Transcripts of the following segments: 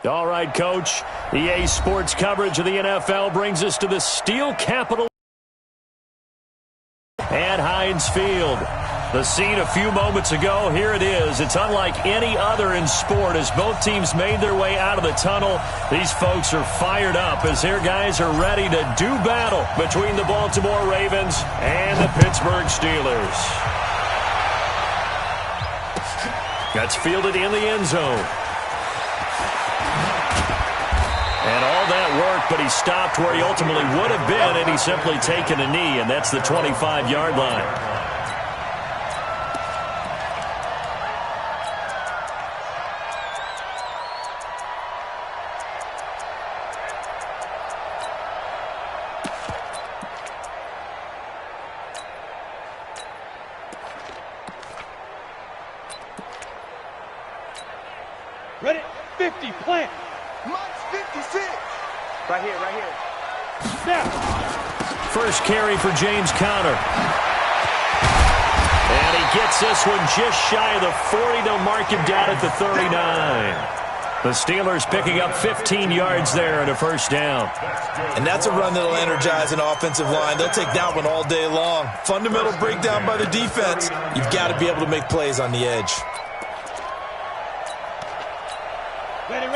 All right, Coach. EA Sports coverage of the NFL brings us to the Steel Capital at Heinz Field. The scene a few moments ago, here it is. It's unlike any other in sport as both teams made their way out of the tunnel. These folks are fired up as their guys are ready to do battle between the Baltimore Ravens and the Pittsburgh Steelers. That's fielded in the end zone. And all that work, but he stopped where he ultimately would have been, and he's simply taken a knee, and that's the 25-yard line. Ready, 50, plant. Mike's 56. Right here. Snap. First carry for James Conner. And he gets this one just shy of the 40. They'll mark him down at the 39. The Steelers picking up 15 yards there and a first down. And that's a run that'll energize an offensive line. They'll take that one all day long. Fundamental breakdown by the defense. You've got to be able to make plays on the edge.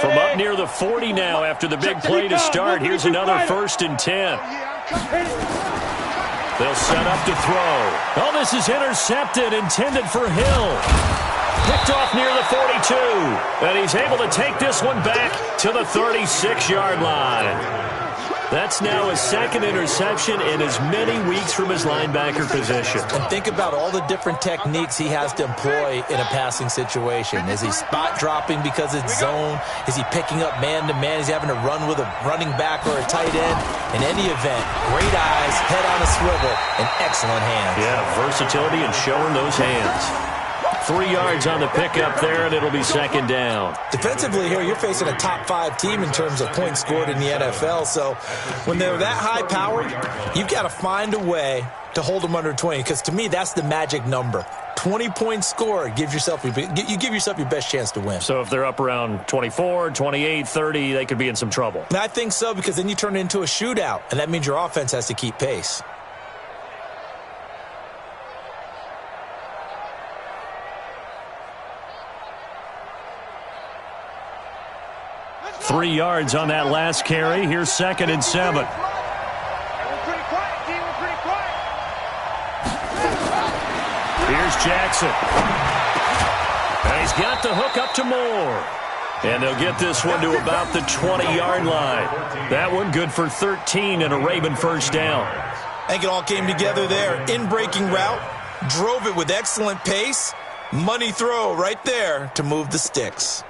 From up near the 40 now after the big play to start. Here's another 1st and 10. They'll set up to throw. Oh, this is intercepted, intended for Hill. Picked off near the 42. And he's able to take this one back to the 36-yard line. That's now his second interception in as many weeks from his linebacker position. And think about all the different techniques he has to employ in a passing situation. Is he spot dropping because it's zone? Is he picking up man-to-man? Is he having to run with a running back or a tight end? In any event, great eyes, head on a swivel, and excellent hands. Yeah, versatility and showing those hands. 3 yards on the pickup there, and it'll be second down. Defensively here, you're facing a top-5 team in terms of points scored in the NFL. So when they're that high-powered, you've got to find a way to hold them under 20. Because to me, that's the magic number. 20 points scored, you give yourself your best chance to win. So if they're up around 24, 28, 30, they could be in some trouble. And I think so, because then you turn it into a shootout, and that means your offense has to keep pace. Three yards on that last carry. Here's 2nd and 7. We're pretty quiet, D. We're pretty quiet. Here's Jackson. And he's got the hook up to Moore. And they'll get this one to about the 20-yard line. That one good for 13 and a Raven first down. I think it all came together there. In-breaking route. Drove it with excellent pace. Money throw right there to move the sticks.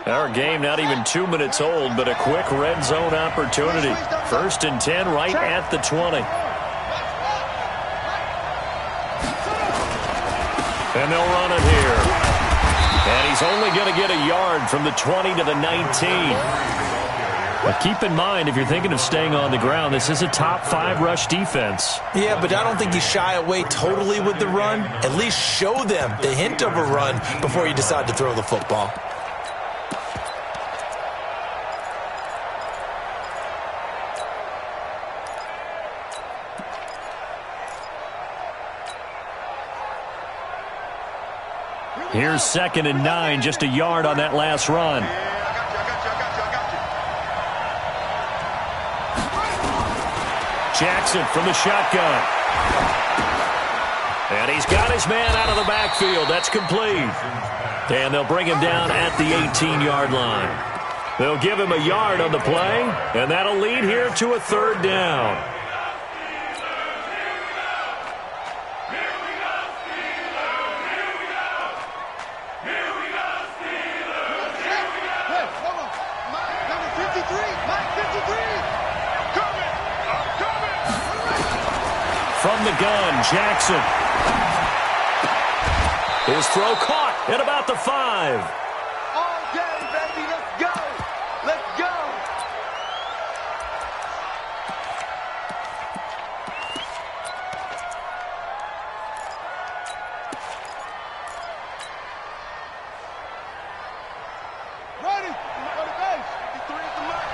Our game not even 2 minutes old, but a quick red zone opportunity. 1st and 10 right at the 20. And they'll run it here. And he's only going to get a yard from the 20 to the 19. But keep in mind, if you're thinking of staying on the ground, this is a top 5 rush defense. Yeah, but I don't think you shy away totally with the run. At least show them the hint of a run before you decide to throw the football. Here's 2nd and 9, just a yard on that last run. Jackson from the shotgun. And he's got his man out of the backfield. That's complete. And they'll bring him down at the 18-yard line. They'll give him a yard on the play, and that'll lead here to a 3rd down. From the gun, Jackson. His throw caught at about the 5. All day, baby. Let's go. Let's go. Ready. Go to base. 53 at the mark.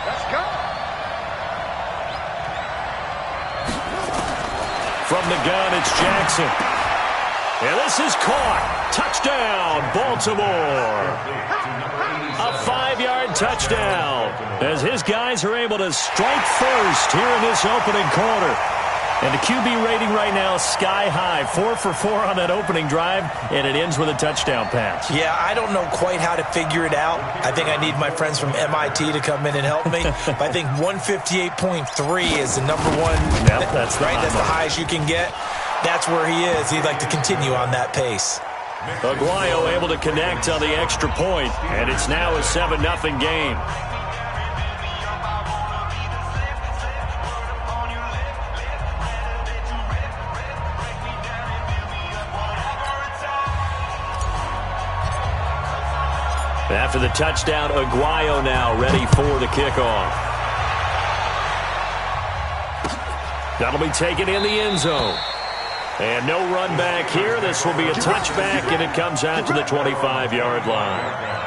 Let's go. From the gun, it's Jackson. And this is caught. Touchdown, Baltimore. A 5-yard touchdown as his guys are able to strike first here in this opening quarter. And the QB rating right now is sky high. 4 for 4 on that opening drive, and it ends with a touchdown pass. Yeah, I don't know quite how to figure it out. I think I need my friends from MIT to come in and help me. But I think 158.3 is the number one. Yep, that's right. That's the highest you can get. That's where he is. He'd like to continue on that pace. Aguayo able to connect on the extra point, and it's now a 7-0 game. After the touchdown, Aguayo now ready for the kickoff. That'll be taken in the end zone. And no run back here. This will be a touchback, and it comes out to the 25-yard line.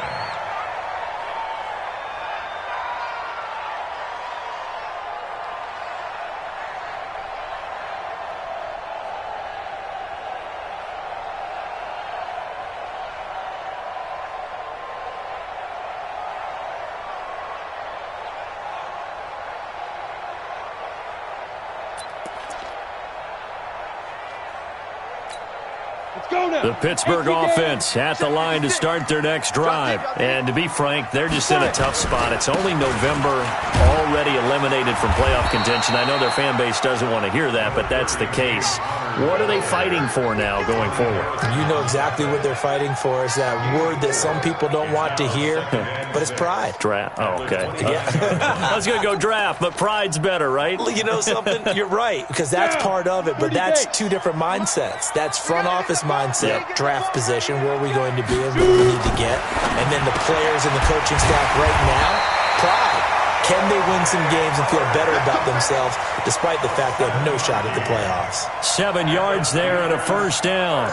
The Pittsburgh offense at the line to start their next drive. And to be frank, they're just in a tough spot. It's only November, already eliminated from playoff contention. I know their fan base doesn't want to hear that, but that's the case. What are they fighting for now going forward? You know exactly what they're fighting for. Is that word that some people don't want to hear, but it's pride. Draft. Oh, okay. Yeah. I was going to go draft, but pride's better, right? You know something? You're right, because that's part of it, but that's two different mindsets. That's front office mindset, draft position, where are we going to be and what do we need to get, and then the players and the coaching staff right now, pride. Can they win some games and feel better about themselves despite the fact they have no shot at the playoffs? 7 yards there and a first down.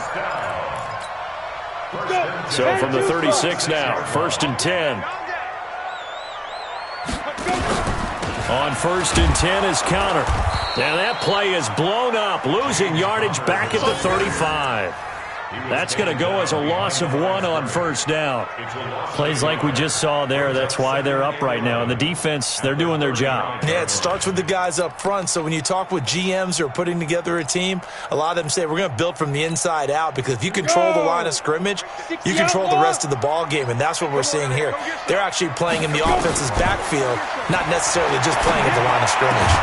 So from the 36 now, 1st and 10. On 1st and 10 is Counter. And that play is blown up, losing yardage back at the 35. That's going to go as a loss of 1 on 1st down. Plays like we just saw there. That's why they're up right now. And the defense, they're doing their job. Yeah, it starts with the guys up front. So when you talk with GMs who are putting together a team, a lot of them say we're going to build from the inside out, because if you control the line of scrimmage, you control the rest of the ball game. And that's what we're seeing here. They're actually playing in the offense's backfield, not necessarily just playing at the line of scrimmage.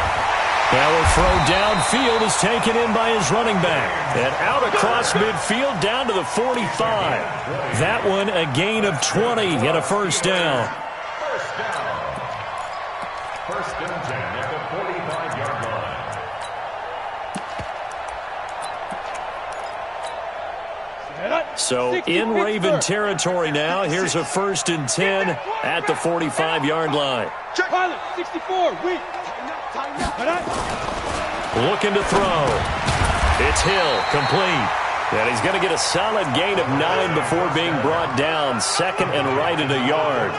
Now a throw downfield is taken in by his running back. And out across midfield down to the 45. That one a gain of 20 and a first down. First and 10 at the 45-yard line. So in Raven territory now. Here's a first and 10 at the 45-yard line. Pilot, 64, weak. Looking to throw. It's Hill, complete. And he's going to get a solid gain of 9 before being brought down. Second and right at a yard.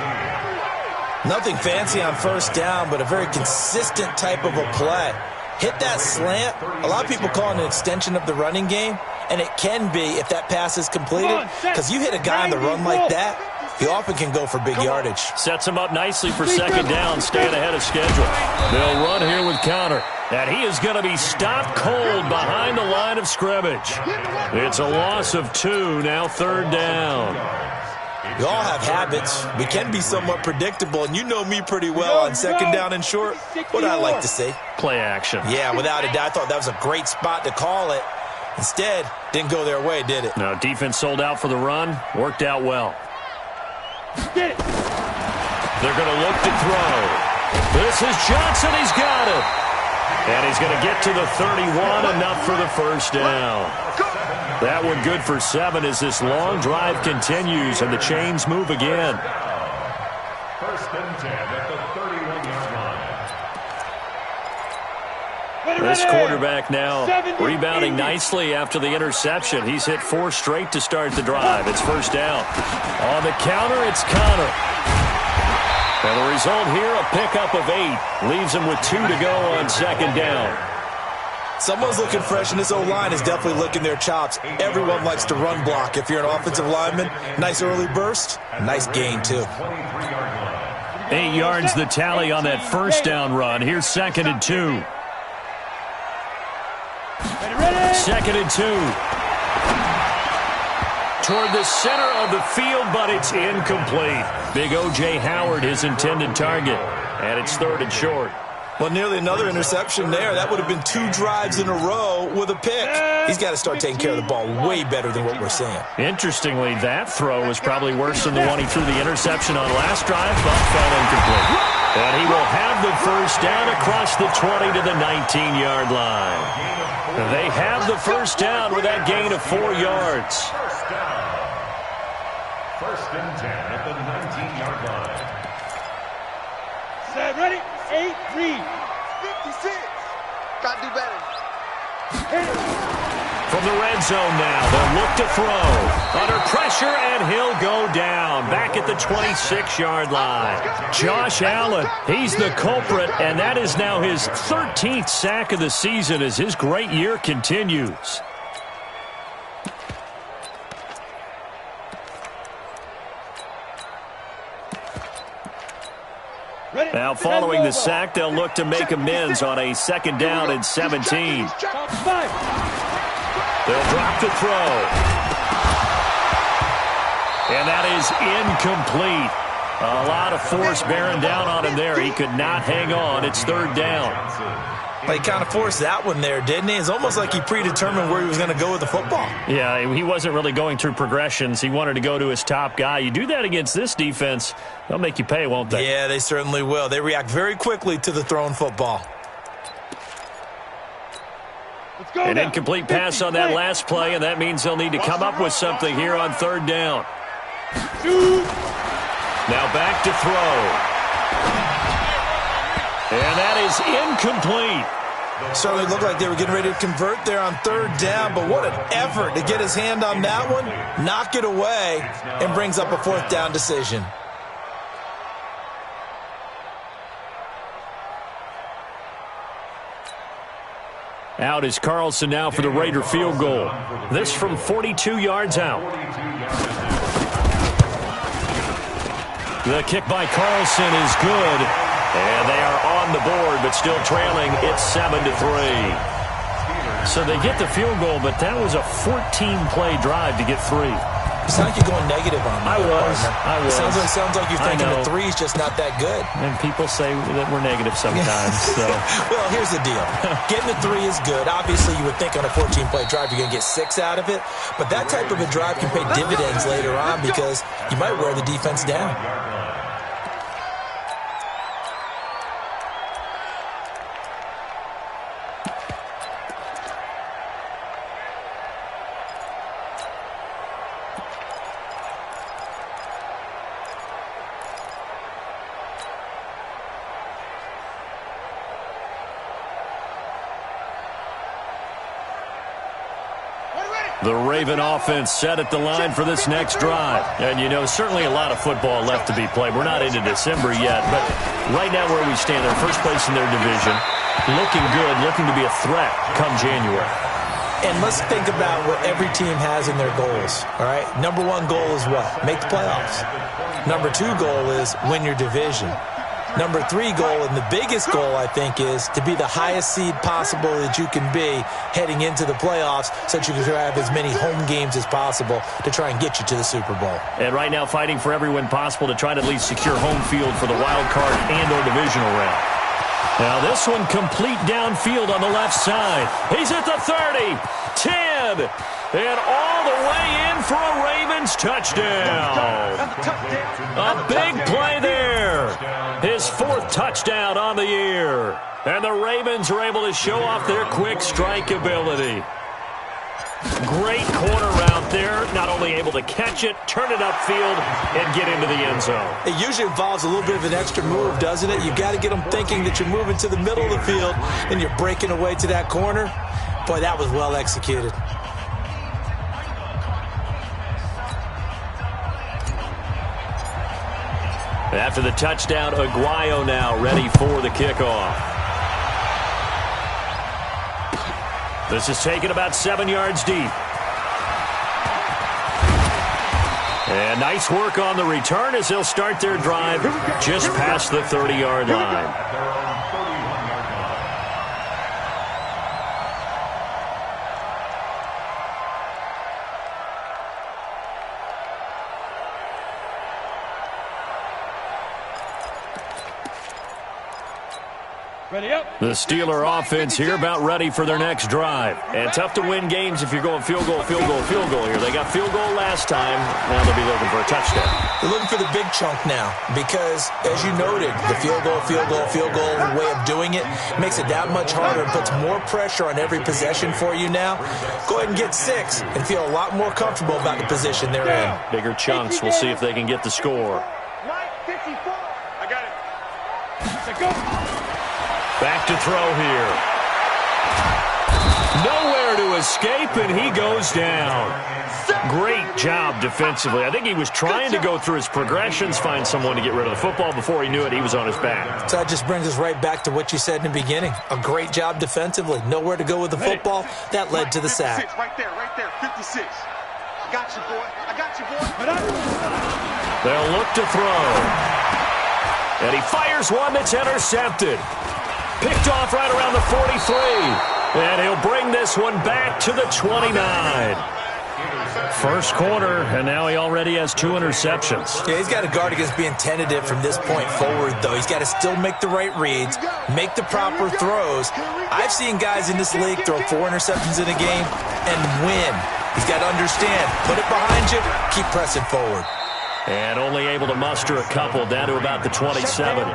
Nothing fancy on first down, but a very consistent type of a play. Hit that slant. A lot of people call it an extension of the running game, and it can be if that pass is completed, because you hit a guy on the run like that, he often can go for big yardage. Sets him up nicely for second down, staying ahead of schedule. They'll run here with Connor, and he is going to be stopped cold behind the line of scrimmage. It's a loss of 2, now third down. We all have habits. We can be somewhat predictable, and you know me pretty well on second down and short. What I like to say? Play action. Yeah, without a doubt. I thought that was a great spot to call it. Instead, didn't go their way, did it? No, defense sold out for the run. Worked out well. Get it. They're going to look to throw. This is Johnson. He's got it. And he's going to get to the 31, enough for the first down. That one good for 7 as this long drive continues and the chains move again. First and 10 at the 31-yard line. This quarterback now rebounding nicely after the interception. He's hit 4 straight to start the drive. It's first down. On the counter, it's Connor. And the result here, a pickup of 8. Leaves him with 2 to go on second down. Someone's looking fresh, and this O-line is definitely licking their chops. Everyone likes to run block. If you're an offensive lineman, nice early burst, nice gain, too. 8 yards the tally on that first down run. Here's second and 2. Second and 2. Toward the center of the field, but it's incomplete. Big O.J. Howard, his intended target. And it's third and short. Well, nearly another interception there. That would have been 2 drives in a row with a pick. He's got to start taking care of the ball way better than what we're seeing. Interestingly, that throw was probably worse than the one he threw the interception on last drive, but fell incomplete. And he will have the first down across the 20 to the 19-yard line. They have the first down with that gain of 4 yards. First and 10 at the 19-yard line. Set, ready, 8, read. 56. Got to do better. From the red zone now, they'll look to throw. Under pressure, and he'll go down. Back at the 26-yard line. Josh Allen, he's the culprit, and that is now his 13th sack of the season as his great year continues. Now, following the sack, they'll look to make amends on a second down and 17. They'll drop the throw. And that is incomplete. A lot of force bearing down on him there. He could not hang on. It's third down. He kind of forced that one there, didn't he? It's almost like he predetermined where he was going to go with the football. Yeah, he wasn't really going through progressions. He wanted to go to his top guy. You do that against this defense, they'll make you pay, won't they? Yeah, they certainly will. They react very quickly to the thrown football. An incomplete pass on that last play, and that means they'll need to come up with something here on third down. Now back to throw. And that is incomplete. Certainly looked like they were getting ready to convert there on third down, but what an effort to get his hand on that one, knock it away, and brings up a fourth down decision. Out is Carlson now for the Raider field goal. This from 42 yards out. The kick by Carlson is good. And they are on the board, but still trailing. It's 7-3. So they get the field goal, but that was a 14-play drive to get 3. You sound like you're going negative on me. I was. It sounds like you're thinking the three's just not that good. And people say that we're negative sometimes. So. Well, here's the deal. Getting the three is good. Obviously, you would think on a 14-play drive you're going to get 6 out of it. But that type of a drive can pay dividends later on because you might wear the defense down. The Raven offense set at the line for this next drive. And, you know, certainly a lot of football left to be played. We're not into December yet, but right now where we stand, they're first place in their division. Looking good, looking to be a threat come January. And let's think about what every team has in their goals, all right? Number 1 goal is what? Make the playoffs. Number 2 goal is win your division. Number 3 goal, and the biggest goal, I think, is to be the highest seed possible that you can be heading into the playoffs so that you can have as many home games as possible to try and get you to the Super Bowl. And right now fighting for every win possible to try to at least secure home field for the wild card and or divisional round. Now this one complete downfield on the left side. He's at the 30, 10, and all the way in for a Ravens touchdown. A big play there. His 4th touchdown on the year. And the Ravens are able to show off their quick strike ability. Great corner route there. Not only able to catch it, turn it upfield, and get into the end zone. It usually involves a little bit of an extra move, doesn't it? You've got to get them thinking that you're moving to the middle of the field and you're breaking away to that corner. Boy, that was well executed. After the touchdown, Aguayo now ready for the kickoff. This is taken about 7 yards deep. And nice work on the return as they'll start their drive just past the 30-yard line. Ready up. The Steeler offense here about ready for their next drive. And tough to win games if you're going field goal here. They got field goal last time. Now they'll be looking for a touchdown. They're looking for the big chunk now because, as you noted, the field goal way of doing it makes it that much harder and puts more pressure on every possession for you now. Go ahead and get 6 and feel a lot more comfortable about the position they're in. Bigger chunks. We'll see if they can get the score. I got it. Let's go. Back to throw here. Nowhere to escape, and he goes down. Great job defensively. I think he was trying to go through his progressions, find someone to get rid of the football. Before he knew it, he was on his back. So that just brings us right back to what you said in the beginning. A great job defensively. Nowhere to go with the football. That led to the sack. Right there, 56. I got you, boy. They'll look to throw. And he fires one that's intercepted. Picked off right around the 43. And he'll bring this one back to the 29. First quarter, and now he already has 2 interceptions. Yeah, he's got to guard against being tentative from this point forward, though. He's got to still make the right reads, make the proper throws. I've seen guys in this league throw 4 interceptions in a game and win. He's got to understand, put it behind you, keep pressing forward. And only able to muster a couple down to about the 27.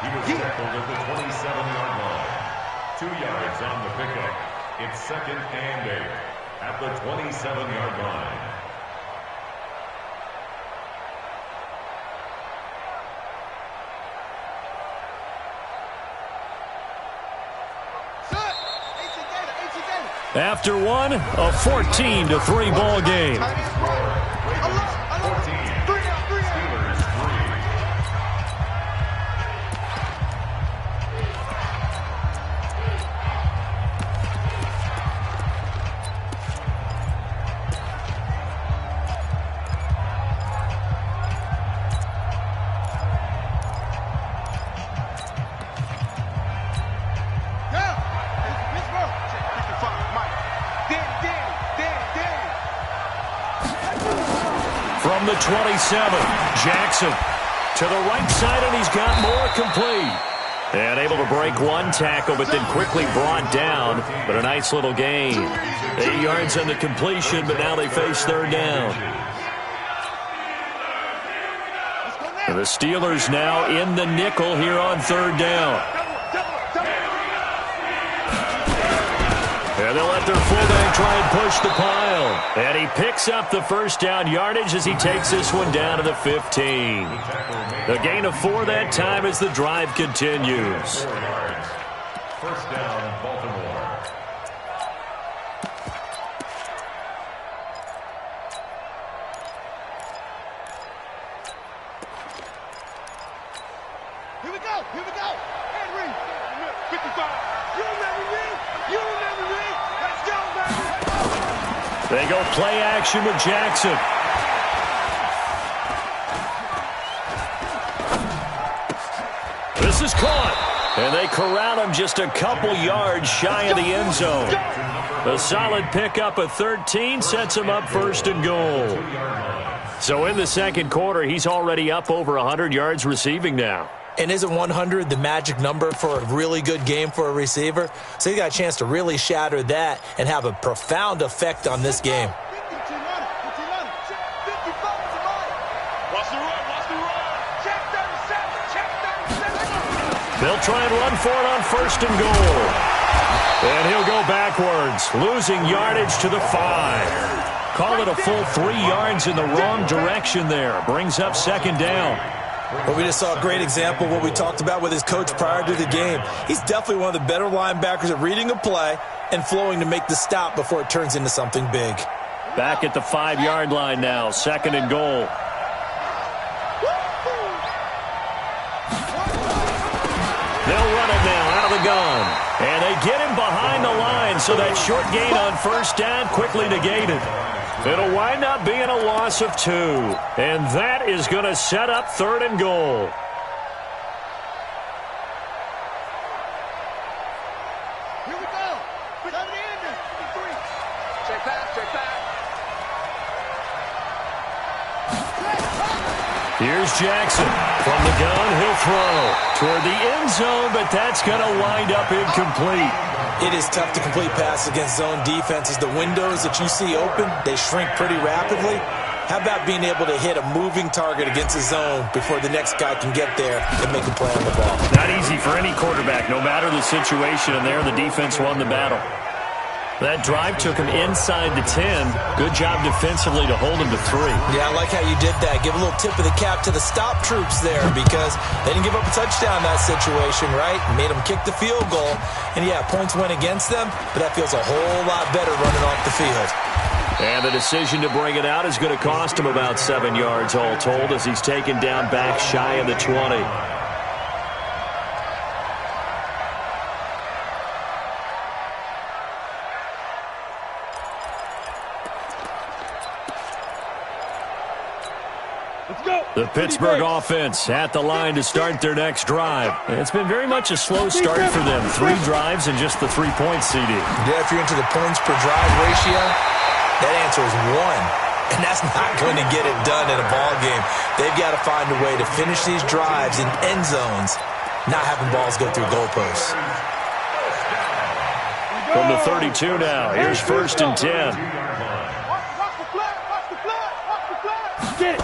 He was tackled at the 27-yard line. 2 yards on the pickup. It's 2nd and 8 at the 27-yard line. After one, a 14-3 ball game. 14. Steelers 3. 27. Jackson to the right side, and he's got more complete. And able to break one tackle, but then quickly brought down. But a nice little gain. 8 yards on the completion, but now they face third down. And the Steelers now in the nickel here on third down. And they'll let their fullback try and push the pile. And he picks up the first down yardage as he takes this one down to the 15. The gain of 4 that time as the drive continues. First down, Baltimore. Here we go. And read. 55. You remember me? Let's go, baby. They go play action with Jackson. This is caught. And they corral him just a couple yards shy of the end zone. A solid pickup of 13 sets him up first and goal. So in the second quarter, he's already up over 100 yards receiving now. And isn't 100 the magic number for a really good game for a receiver? So he got a chance to really shatter that and have a profound effect on this game. They'll try and run for it on first and goal. And he'll go backwards, losing yardage to the 5. Call it a full 3 yards in the wrong direction there. Brings up second down. Well, we just saw a great example of what we talked about with his coach prior to the game. He's definitely one of the better linebackers at reading a play and flowing to make the stop before it turns into something big. Back at the 5-yard line now, second and goal. They'll run it now out of the gun. And they get him behind the line, so that short gain on first down quickly negated. It'll wind up being a loss of 2. And that is going to set up third and goal. Here we go. 70 in there. 53. Check back. Here's Jackson. From the gun, he'll throw toward the end zone, but that's going to wind up incomplete. It is tough to complete passes against zone defenses. The windows that you see open, they shrink pretty rapidly. How about being able to hit a moving target against a zone before the next guy can get there and make a play on the ball? Not easy for any quarterback, no matter the situation, and there the defense won the battle. That drive took him inside the 10. Good job defensively to hold him to 3. Yeah, I like how you did that. Give a little tip of the cap to the stop troops there because they didn't give up a touchdown in that situation, right? Made them kick the field goal. And, yeah, points went against them, but that feels a whole lot better running off the field. And the decision to bring it out is going to cost him about 7 yards all told as he's taken down back shy of the 20. The Pittsburgh offense at the line to start their next drive. It's been very much a slow start for them. 3 drives and just the 3-point CD. Yeah, if you're into the points per drive ratio, that answer is 1. And that's not going to get it done in a ball game. They've got to find a way to finish these drives in end zones, not having balls go through goalposts. From the 32 now, here's first and 10. Watch the flag. Get it.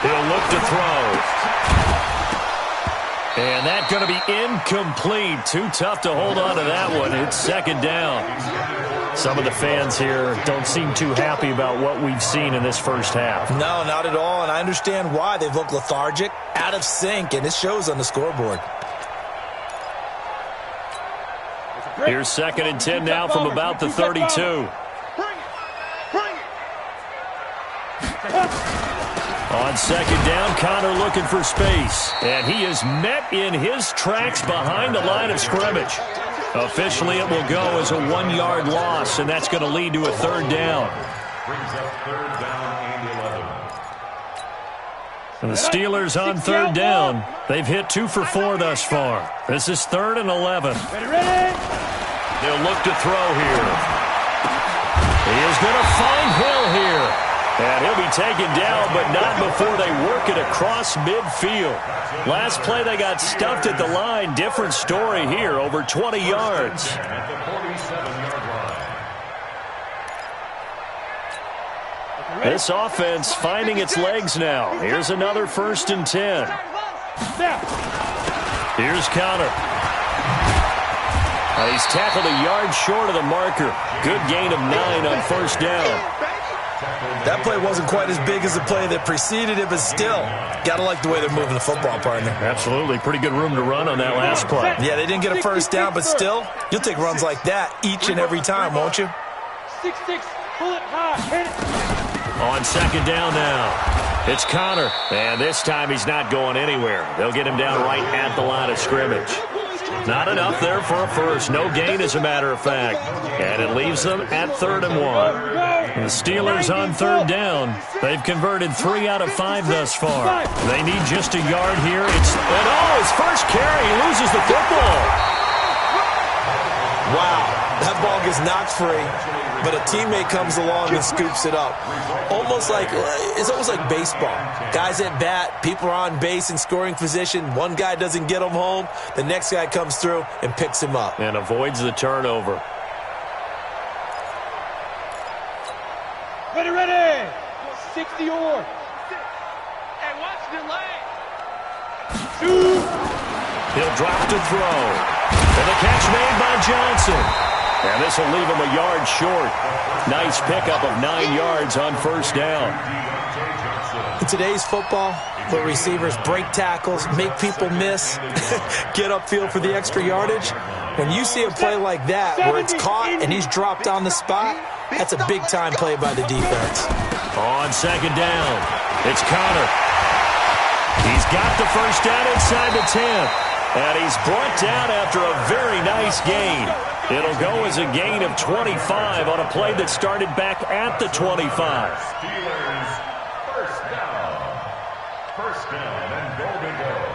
He'll look to throw. And that's going to be incomplete. Too tough to hold on to that one. It's second down. Some of the fans here don't seem too happy about what we've seen in this first half. No, not at all, and I understand why. They've looked lethargic, out of sync, and it shows on the scoreboard. Here's second and 10 now from about the 32. On second down, Connor looking for space. And he is met in his tracks behind the line of scrimmage. Officially, it will go as a 1-yard loss, and that's going to lead to a third down. Brings up third down and 11. And the Steelers on third down. They've hit 2 for 4 thus far. This is third and 11. Ready. They'll look to throw here. He is going to find Hill here. And he'll be taken down, but not before they work it across midfield. Last play, they got stuffed at the line. Different story here, over 20 yards. At the 47-yard line. This offense finding its legs now. Here's another 1st and 10. Here's Connor. He's tackled a yard short of the marker. Good gain of 9 on 1st down. That play wasn't quite as big as the play that preceded it, but still, got to like the way they're moving the football, partner. Absolutely. Pretty good room to run on that last play. Yeah, they didn't get a 1st down, but still, you'll take runs like that each and every time, won't you? 6-6, pull it high, hit it. On 2nd down now, it's Connor. And this time he's not going anywhere. They'll get him down right at the line of scrimmage. Not enough there for a first. No gain, as a matter of fact. And it leaves them at 3rd and 1. The Steelers on 3rd down. They've converted 3 out of 5 thus far. They need just a yard here. His first carry. He loses the football. Wow, that ball gets knocked free, but a teammate comes along and scoops it up. It's almost like baseball. Guys at bat, people are on base in scoring position. One guy doesn't get him home. The next guy comes through and picks him up. And avoids the turnover. Ready. 60 or. Hey, watch the lane. 2. He'll drop to throw. And the catch made by Johnson. And this will leave him a yard short. Nice pickup of 9 yards on 1st down. In today's football, where receivers break tackles, make people miss, get upfield for the extra yardage, when you see a play like that where it's caught and he's dropped on the spot, that's a big-time play by the defense. On 2nd down, it's Connor. He's got the 1st down inside the 10. And he's brought down after a very nice gain. It'll go as a gain of 25 on a play that started back at the 25. Steelers, 1st down. 1st down and goal to go.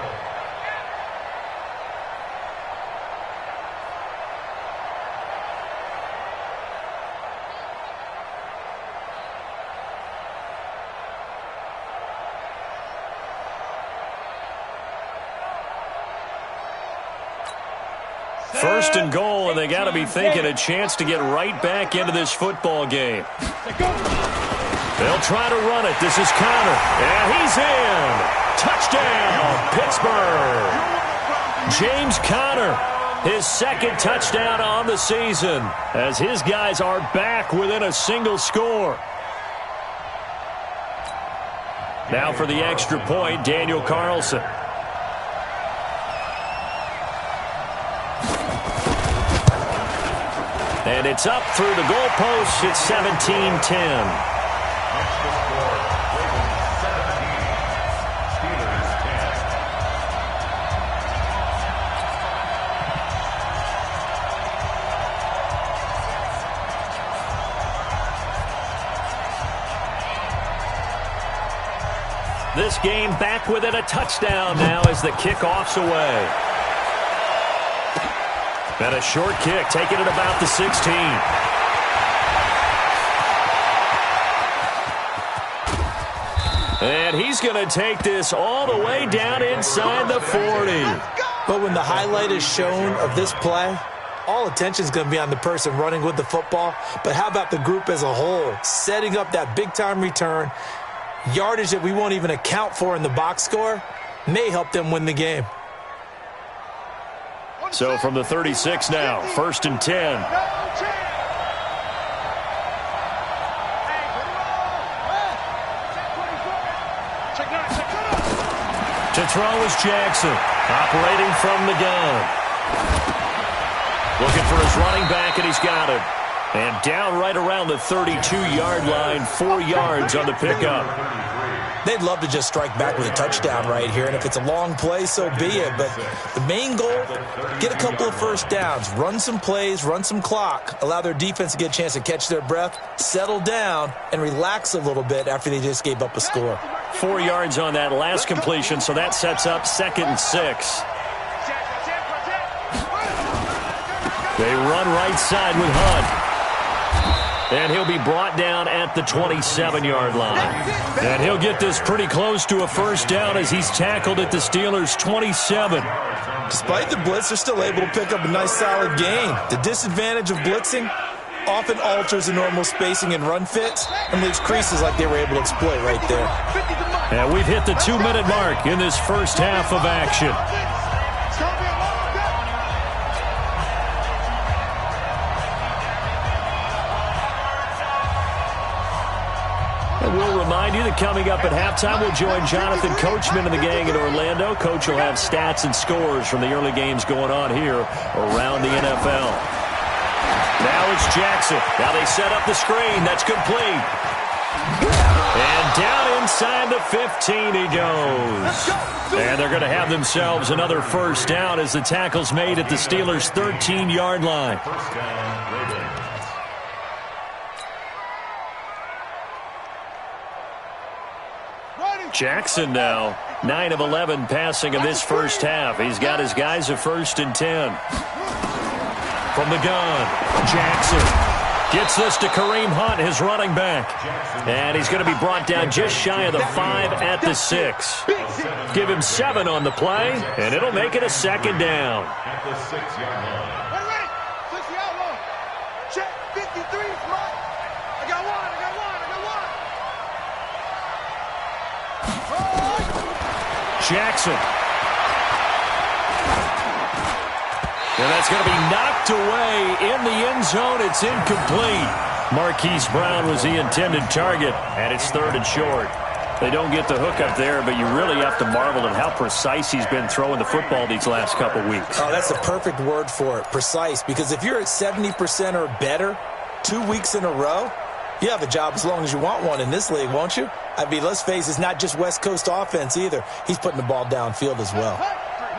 First and goal, and they got to be thinking a chance to get right back into this football game. They'll try to run it. This is Connor. And he's in. Touchdown, Pittsburgh. James Conner, his 2nd touchdown on the season, as his guys are back within a single score. Now for the extra point, Daniel Carlson. And it's up through the goalposts. It's 17-10. This game back within a touchdown now as the kickoff's away. And a short kick, taking it about the 16. And he's going to take this all the way down inside the 40. But when the highlight is shown of this play, all attention is going to be on the person running with the football. But how about the group as a whole, setting up that big-time return, yardage that we won't even account for in the box score, may help them win the game. So from the 36 now, 1st and 10. To throw is Jackson, operating from the gun. Looking for his running back, and he's got him. And down right around the 32-yard line, 4 yards on the pickup. They'd love to just strike back with a touchdown right here, and if it's a long play, so be it. But the main goal, get a couple of 1st downs, run some plays, run some clock, allow their defense to get a chance to catch their breath, settle down, and relax a little bit after they just gave up a score. 4 yards on that last completion, so that sets up 2nd and 6. They run right side with Hunt. And he'll be brought down at the 27-yard line. And he'll get this pretty close to a first down as he's tackled at the Steelers' 27. Despite the blitz, they're still able to pick up a nice solid gain. The disadvantage of blitzing often alters the normal spacing and run fits and leaves creases like they were able to exploit right there. And we've hit the 2-minute mark in this first half of action. And we'll remind you that coming up at halftime, we'll join Jonathan Coachman and the gang in Orlando. Coach will have stats and scores from the early games going on here around the NFL. Now it's Jackson. Now they set up the screen. That's complete. And down inside the 15 he goes. And they're going to have themselves another first down as the tackle's made at the Steelers' 13-yard line. First down, Ravens. Jackson now, 9 of 11 passing in this first half. He's got his guys at 1st and 10. From the gun, Jackson gets this to Kareem Hunt, his running back. And he's going to be brought down just shy of the 5 at the 6. Give him 7 on the play, and it'll make it a second down. At the 6-yard line. Ready? 6-yard line. Check. 53 is mine. I got one. Jackson. And that's going to be knocked away in the end zone. It's incomplete. Marquise Brown was the intended target, and it's 3rd and short. They don't get the hook up there, but you really have to marvel at how precise he's been throwing the football these last couple weeks. Oh, that's a perfect word for it, precise, because if you're at 70% or better 2 weeks in a row, you have a job as long as you want one in this league, won't you? I mean, let's face it, it's not just West Coast offense either. He's putting the ball downfield as well.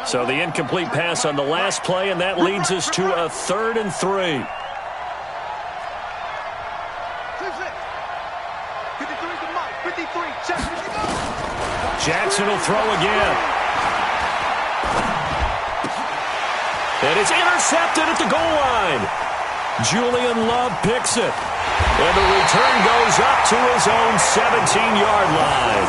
So the incomplete pass on the last play, and that leads us to a 3rd and 3. 53 to Mike. 53. Check. Jackson will throw again. And it's intercepted at the goal line. Julian Love picks it. And the return goes up to his own 17-yard line.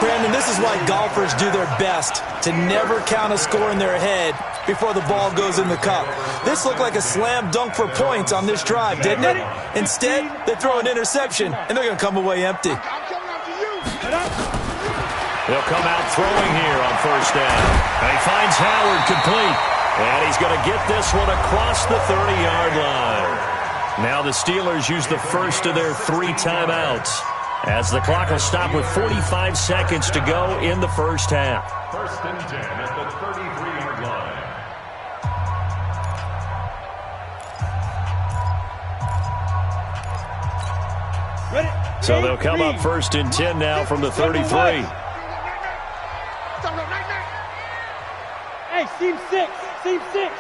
Brandon, this is why golfers do their best to never count a score in their head before the ball goes in the cup. This looked like a slam dunk for points on this drive, didn't it? Instead, they throw an interception, and they're going to come away empty. I'm coming after you. They'll come out throwing here on first down. And he finds Howard complete. And he's going to get this one across the 30-yard line. Now the Steelers use the first of their 3 timeouts as the clock will stop with 45 seconds to go in the first half. 1st and 10 at the 33-yard line. Ready? So they'll come up 1st and 10 now from the 33. Hey, seam 6. Seam 6.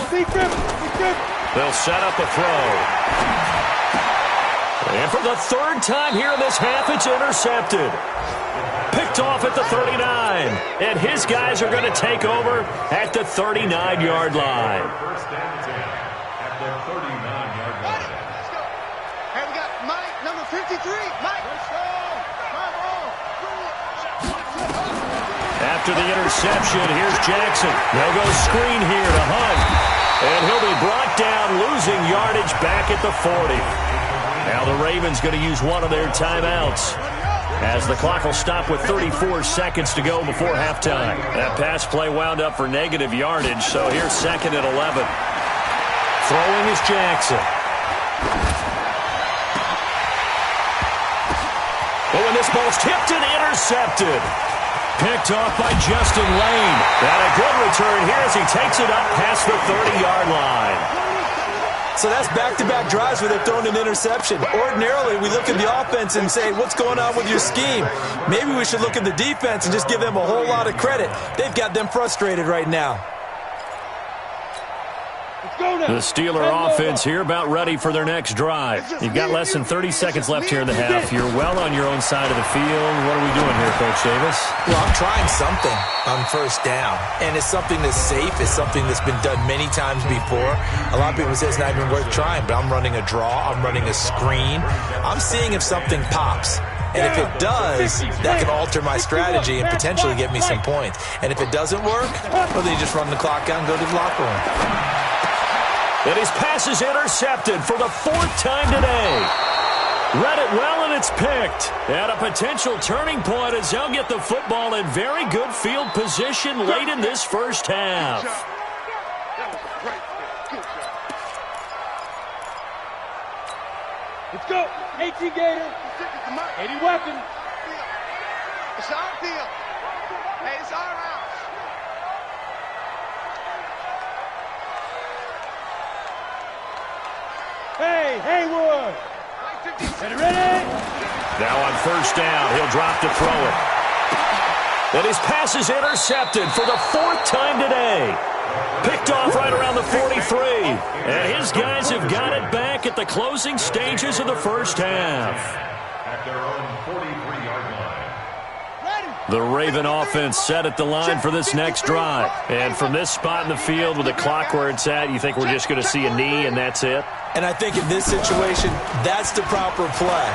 Seam 7. They'll set up a throw. And for the 3rd time here in this half, it's intercepted. Picked off at the 39. And his guys are going to take over at the 39-yard line. 1st and 10 at the 39-yard line. Let's go. Hey, we got Mike, number 53. Mike. Let's go. Come on. After the interception, here's Jackson. They'll go screen here to Hunt. And he'll be brought down, losing yardage back at the 40. Now the Ravens going to use one of their timeouts as the clock will stop with 34 seconds to go before halftime. That pass play wound up for negative yardage, so here's 2nd and 11. Throwing is Jackson. Oh, and this ball's tipped and intercepted. Picked off by Justin Lane. And a good return here as he takes it up past the 30-yard line. So that's back-to-back drives where they've thrown an interception. Ordinarily, we look at the offense and say, what's going on with your scheme? Maybe we should look at the defense and just give them a whole lot of credit. They've got them frustrated right now. The Steeler offense here about ready for their next drive. You've got less than 30 seconds left here in the half. You're well on your own side of the field. What are we doing here, Coach Davis? Well, I'm trying something on first down, and it's something that's safe. It's something that's been done many times before. A lot of people say it's not even worth trying, but I'm running a draw. I'm running a screen. I'm seeing if something pops. And if it does, that can alter my strategy and potentially get me some points. And if it doesn't work, well, then you just run the clock out and go to the locker room. And his pass is intercepted for the 4th time today. Read it well, and it's picked. And a potential turning point as they'll get the football in very good field position late in this first half. Let's go. 18 Gator. 80 weapon. It's our deal. Hey, it's our house. Hey, Haywood. Ready? Now on first down, he'll drop to throw it. And his pass is intercepted for the 4th time today. Picked off right around the 43. And his guys have got it back at the closing stages of the first half. At their own 43-yard line. The Raven offense set at the line for this next drive. And from this spot in the field with the clock where it's at, you think we're just going to see a knee and that's it? And I think in this situation, that's the proper play.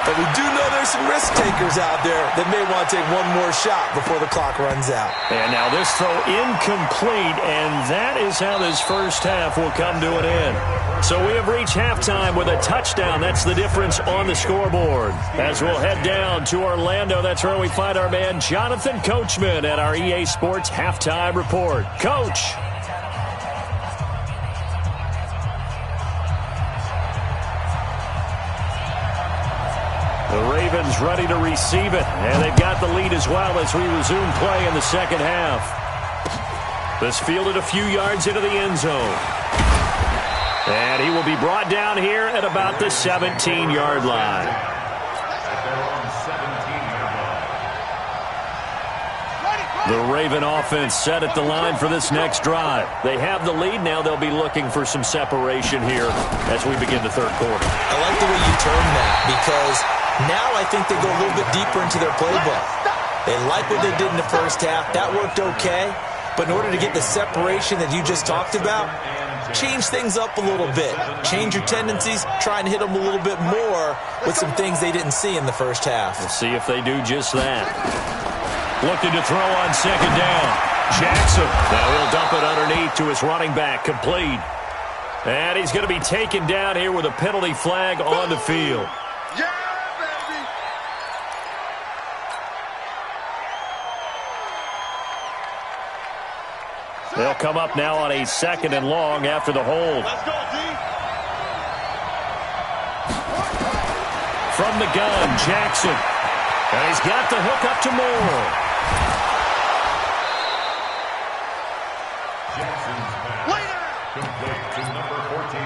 But we do know there's some risk takers out there that may want to take one more shot before the clock runs out. And now this throw incomplete, and that is how this first half will come to an end. So we have reached halftime with a touchdown. That's the difference on the scoreboard. As we'll head down to Orlando, that's where we find our man Jonathan Coachman at our EA Sports Halftime Report. Coach. The Ravens ready to receive it, and they've got the lead as well as we resume play in the second half. This fielded a few yards into the end zone. And he will be brought down here at about the 17-yard line. The Raven offense set at the line for this next drive. They have the lead. Now they'll be looking for some separation here as we begin the third quarter. I like the way you term that because now I think they go a little bit deeper into their playbook. They like what they did in the first half. That worked okay. But in order to get the separation that you just talked about, change things up a little bit. Change your tendencies. Try and hit them a little bit more with some things they didn't see in the first half. We'll see if they do just that. Looking to throw on second down. Jackson. Now he'll dump it underneath to his running back. Complete. And he's going to be taken down here with a penalty flag on the field. Yeah, baby. They'll come up now on a 2nd and long after the hold. Let's go, D. From the gun, Jackson. And he's got the hook up to Moore. Jackson's pass complete to number 14.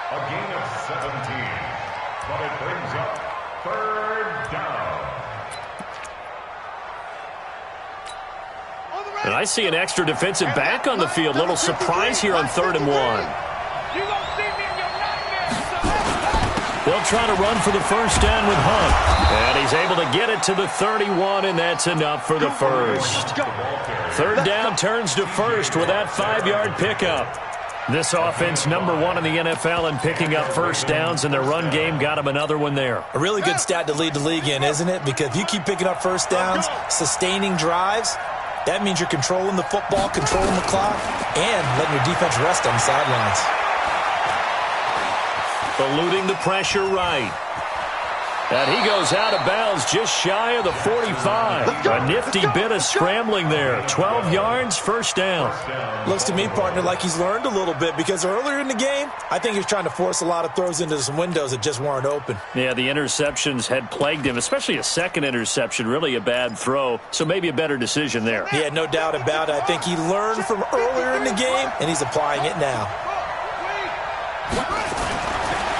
A gain of 17, but it brings up 3rd down. And I see an extra defensive back on the field. Little surprise here on 3rd and 1. You gonna see me in your nightmares. They'll try to run for the first down with Hunt. And he's able to get it to the 31, and that's enough for the first. 3rd down turns to first with that 5-yard pickup. This offense, number 1 in the NFL in picking up first downs, and their run game got him another one there. A really good stat to lead the league in, isn't it? Because if you keep picking up first downs, sustaining drives, that means you're controlling the football, controlling the clock, and letting your defense rest on the sidelines. Eluding the pressure right. And he goes out of bounds just shy of the 45. A nifty bit of scrambling there. 12 yards, first down. Looks to me, partner, like he's learned a little bit because earlier in the game, I think he was trying to force a lot of throws into some windows that just weren't open. Yeah, the interceptions had plagued him, especially a second interception, really a bad throw. So maybe a better decision there. Yeah, no doubt about it. I think he learned from earlier in the game, and he's applying it now.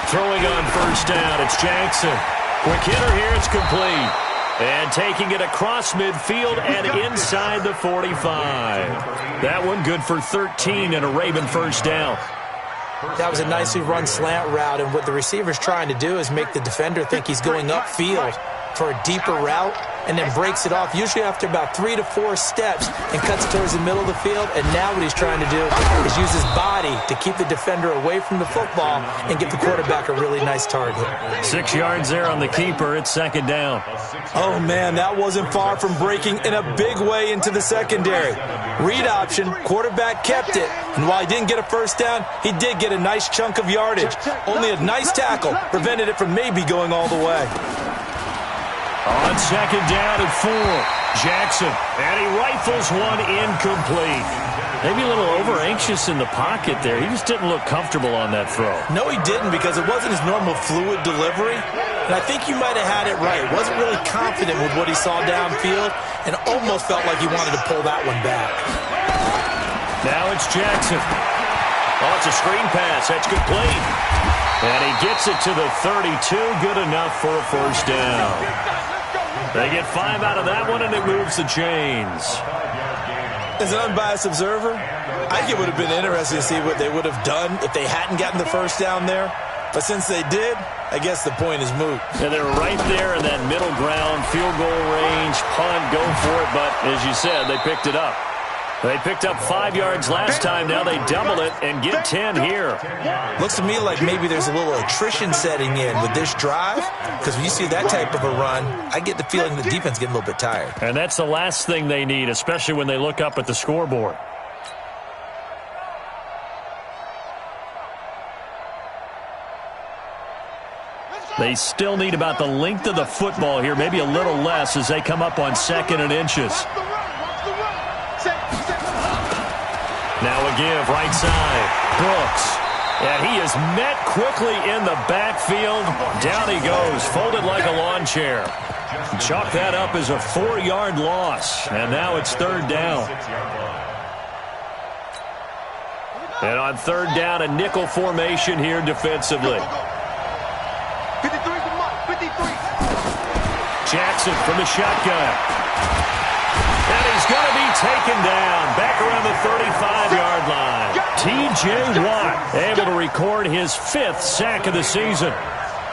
Throwing on first down, it's Jackson. Quick hitter here, it's complete. And taking it across midfield and inside the 45. That one good for 13 and a Raven first down. That was a nicely run slant route, and what the receiver's trying to do is make the defender think he's going upfield for a deeper route, and then breaks it off, usually after about 3 to 4 steps, and cuts towards the middle of the field. And now what he's trying to do is use his body to keep the defender away from the football and give the quarterback a really nice target. 6 yards there on the keeper. It's second down. Oh, man, that wasn't far from breaking in a big way into the secondary. Read option, quarterback kept it, and while he didn't get a first down, he did get a nice chunk of yardage. Only a nice tackle prevented it from maybe going all the way. On second down and 4, Jackson, and he rifles one incomplete. Maybe a little over-anxious in the pocket there. He just didn't look comfortable on that throw. No, he didn't, because it wasn't his normal fluid delivery. And I think you might have had it right. Wasn't really confident with what he saw downfield and almost felt like he wanted to pull that one back. Now it's Jackson. Oh, it's a screen pass. That's complete. And he gets it to the 32. Good enough for a first down. They get 5 out of that one, and it moves the chains. As an unbiased observer, I think it would have been interesting to see what they would have done if they hadn't gotten the first down there. But since they did, I guess the point is moot. And they're right there in that middle ground, field goal range, punt, go for it. But as you said, they picked it up. They picked up 5 yards last time. Now they double it and get 10 here. Looks to me like maybe there's a little attrition setting in with this drive, because when you see that type of a run, I get the feeling the defense getting a little bit tired. And that's the last thing they need, especially when they look up at the scoreboard. They still need about the length of the football here, maybe a little less as they come up on 2nd and inches. Now a give, right side, Brooks. And he is met quickly in the backfield. Down he goes, folded like a lawn chair. Chalk that up as a 4-yard loss. And now it's 3rd down. And on 3rd down, a nickel formation here defensively. 53. Jackson from the shotgun. And he's going to be taken down back around the 35-yard line. T.J. Watt able to record his 5th sack of the season.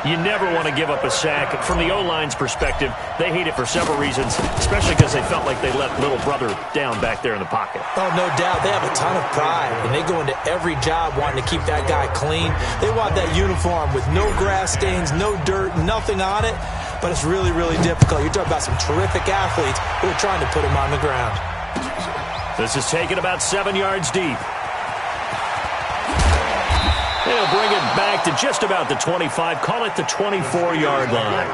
You never want to give up a sack. From the O-line's perspective, they hate it for several reasons, especially because they felt like they let little brother down back there in the pocket. Oh, no doubt. They have a ton of pride, and they go into every job wanting to keep that guy clean. They want that uniform with no grass stains, no dirt, nothing on it. But it's really, really difficult. You're talking about some terrific athletes who are trying to put him on the ground. This is taken about 7 yards deep. They'll bring it back to just about the 25. Call it the 24-yard line.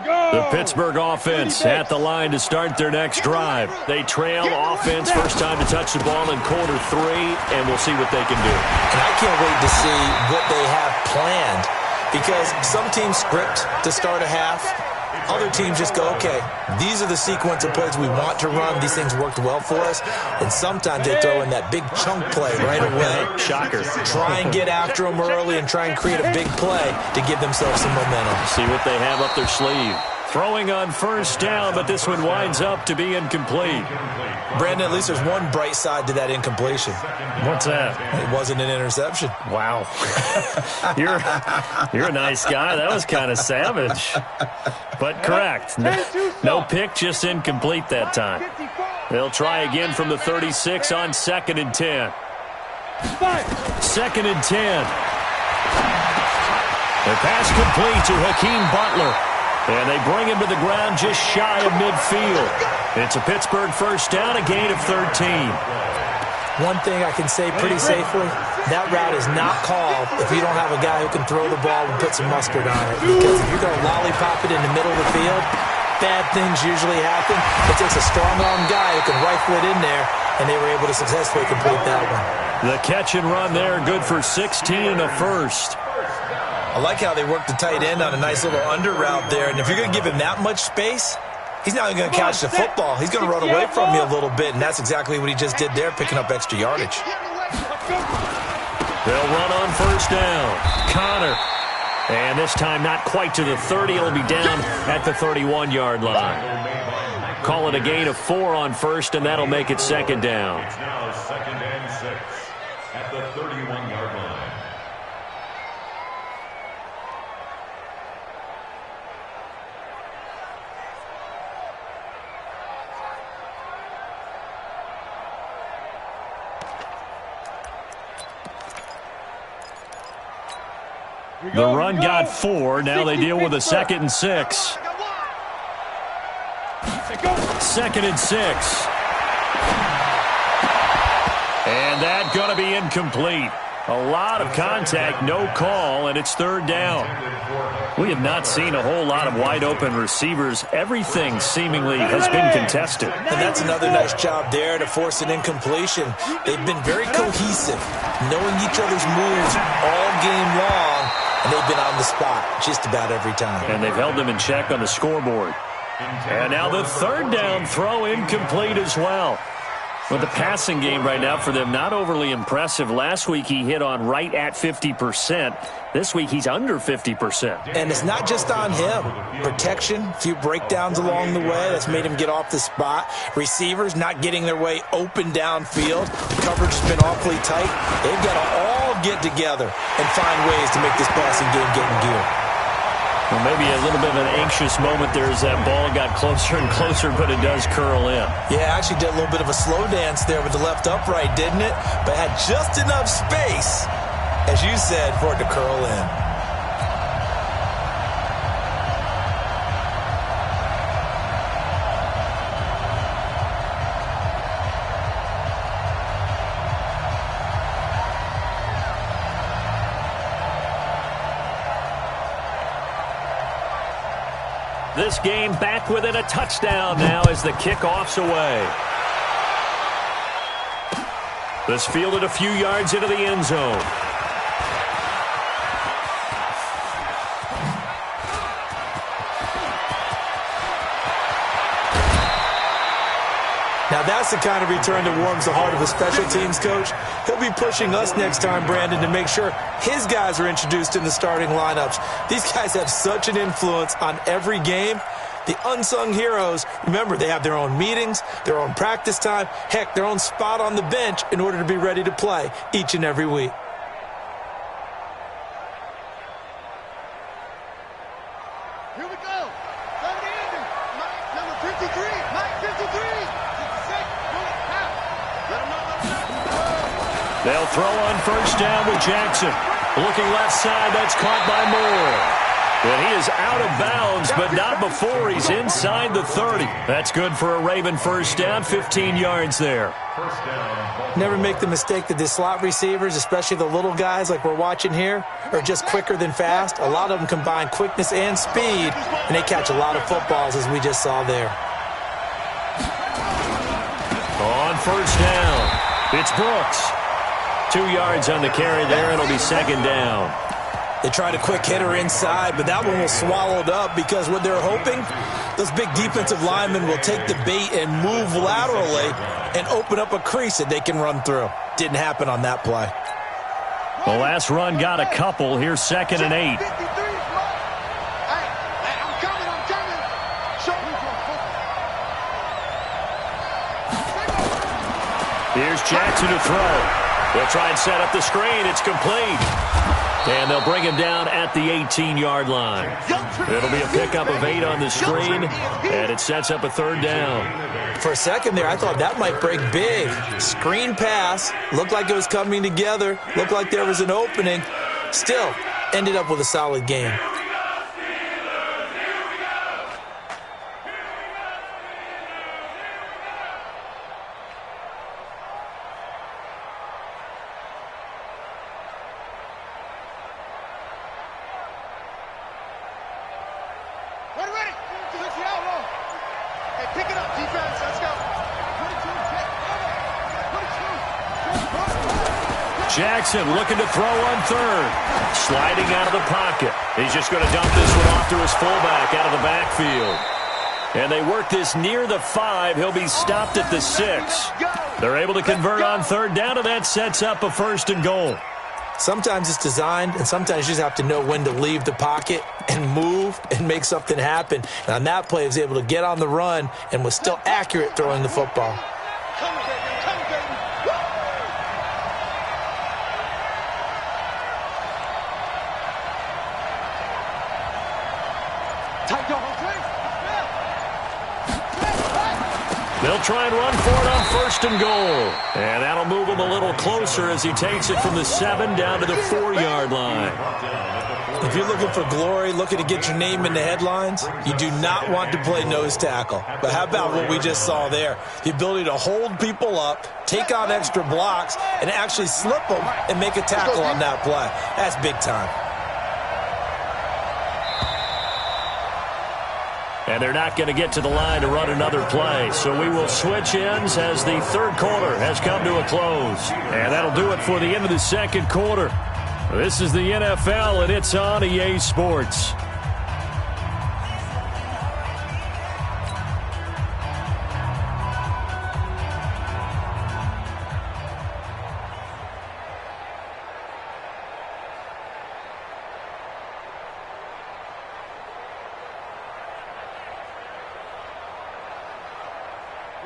The Pittsburgh offense at the line to start their next drive. They trail offense, first time to touch the ball in quarter 3, and we'll see what they can do. And I can't wait to see what they have planned, because some teams script to start a half. Other teams just go, okay, these are the sequence of plays we want to run. These things worked well for us. And sometimes they throw in that big chunk play right away. Shocker. Try and get after them early and try and create a big play to give themselves some momentum. See what they have up their sleeve. Throwing on first down, but this one winds up to be incomplete. Brandon, at least there's one bright side to that incompletion. What's that? It wasn't an interception. Wow. You're a nice guy. That was kind of savage. But correct. No pick, just incomplete that time. They'll try again from the 36 on 2nd and 10. 2nd and 10. The pass complete to Hakeem Butler. And they bring him to the ground just shy of midfield. It's a Pittsburgh first down, a gain of 13. One thing I can say pretty safely, that route is not called if you don't have a guy who can throw the ball and put some mustard on it. Because if you're going to lollipop it in the middle of the field, bad things usually happen. It takes a strong-arm guy who can rifle it in there, and they were able to successfully complete that one. The catch and run there, good for 16 and a first. I like how they work the tight end on a nice little under route there. And if you're going to give him that much space, he's not even going to catch the football. He's going to run away from you a little bit, and that's exactly what he just did there, picking up extra yardage. They'll run on first down. Connor. And this time not quite to the 30. It'll be down at the 31-yard line. Call it a gain of 4 on first, and that'll make it second down. It's now 2nd and 6 at the 31-yard line. The run got 4. Now they deal with a 2nd and 6. 2nd and 6. And that's going to be incomplete. A lot of contact, no call, and it's 3rd down. We have not seen a whole lot of wide-open receivers. Everything seemingly has been contested. And that's another nice job there to force an incompletion. They've been very cohesive, knowing each other's moves all game long, and they've been on the spot just about every time. And they've held them in check on the scoreboard. And now the 3rd down throw incomplete as well. But the passing game right now for them, not overly impressive. Last week he hit on right at 50%. This week he's under 50%. And it's not just on him. Protection, a few breakdowns along the way. That's made him get off the spot. Receivers not getting their way open downfield. The coverage has been awfully tight. They've got to all get together and find ways to make this passing game get in gear. Well, maybe a little bit of an anxious moment there as that ball got closer and closer, but it does curl in. Yeah, actually did a little bit of a slow dance there with the left upright, didn't it? But had just enough space, as you said, for it to curl in. This game back within a touchdown now as the kickoff's away. This fielded a few yards into the end zone. Now that's the kind of return that warms the heart of a special teams coach. He'll be pushing us next time, Brandon, to make sure his guys are introduced in the starting lineups. These guys have such an influence on every game. The unsung heroes, remember, they have their own meetings, their own practice time, heck, their own spot on the bench in order to be ready to play each and every week. Here we go. Somebody in there. Mike, number 53. Mike, 53. 66. Let him know. They'll throw on first down with Jackson. Looking left side, that's caught by Moore. And he is out of bounds, but not before he's inside the 30. That's good for a Raven first down, 15 yards there. Never make the mistake that the slot receivers, especially the little guys like we're watching here, are just quicker than fast. A lot of them combine quickness and speed, and they catch a lot of footballs, as we just saw there. On first down, it's Brooks. 2 yards on the carry there, and it'll be second down. They tried a quick hitter inside, but that one was swallowed up because what they're hoping, those big defensive linemen will take the bait and move laterally and open up a crease that they can run through. Didn't happen on that play. The last run got a couple. Here's 2nd and 8. I'm coming. Here's Jackson to throw. They'll try and set up the screen. It's complete. And they'll bring him down at the 18-yard line. It'll be a pickup of 8 on the screen, and it sets up a 3rd down. For a second there, I thought that might break big. Screen pass. Looked like it was coming together. Looked like there was an opening. Still, ended up with a solid game. Jackson looking to throw on third. Sliding out of the pocket. He's just going to dump this one off to his fullback out of the backfield. And they work this near the 5. He'll be stopped at the 6. They're able to convert on third down, and that sets up a 1st and goal. Sometimes it's designed, and sometimes you just have to know when to leave the pocket and move and make something happen. And on that play, he was able to get on the run and was still accurate throwing the football. They'll try and run for it on 1st and goal. And that'll move him a little closer as he takes it from the 7 down to the 4-yard line. If you're looking for glory, looking to get your name in the headlines, you do not want to play nose tackle. But how about what we just saw there? The ability to hold people up, take on extra blocks, and actually slip them and make a tackle on that play. That's big time. And they're not going to get to the line to run another play. So we will switch ends as the 3rd quarter has come to a close. And that'll do it for the end of the 2nd quarter. This is the NFL, and it's on EA Sports.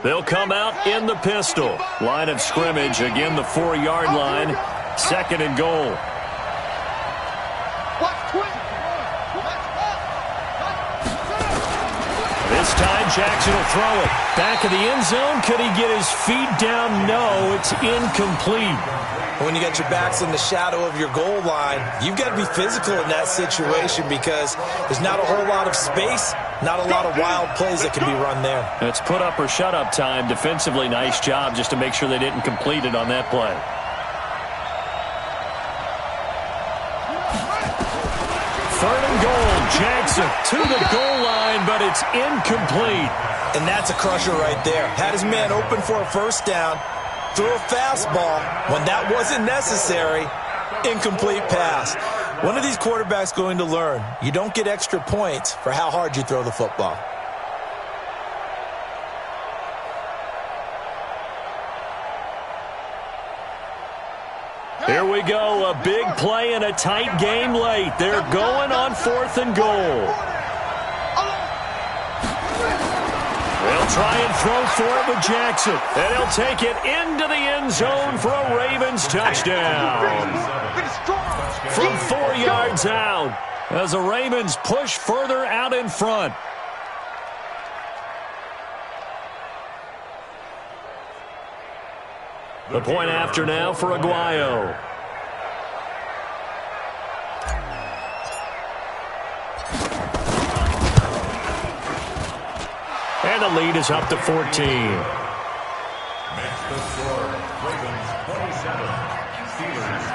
They'll come out in the pistol. Line of scrimmage, again the 4-yard line. 2nd and goal. This time Jackson will throw it. Back of the end zone. Could he get his feet down? No, it's incomplete. When you got your backs in the shadow of your goal line, you've got to be physical in that situation because there's not a whole lot of space, not a lot of wild plays that can be run there. It's put up or shut up time. Defensively, nice job just to make sure they didn't complete it on that play. Third and goal. Jackson to the goal line, but it's incomplete. And that's a crusher right there. Had his man open for a 1st down. Threw a fastball when that wasn't necessary. Incomplete pass. One of these quarterbacks going to learn, you don't get extra points for how hard you throw the football. Here we go, a big play in a tight game late. They're going on 4th and goal. They'll try and throw for it with Jackson. And he'll take it into the end zone for a Ravens touchdown. From 4 yards out as the Ravens push further out in front. The point after now for Aguayo. And the lead is up to 14. Next to score, Ravens 27, Steelers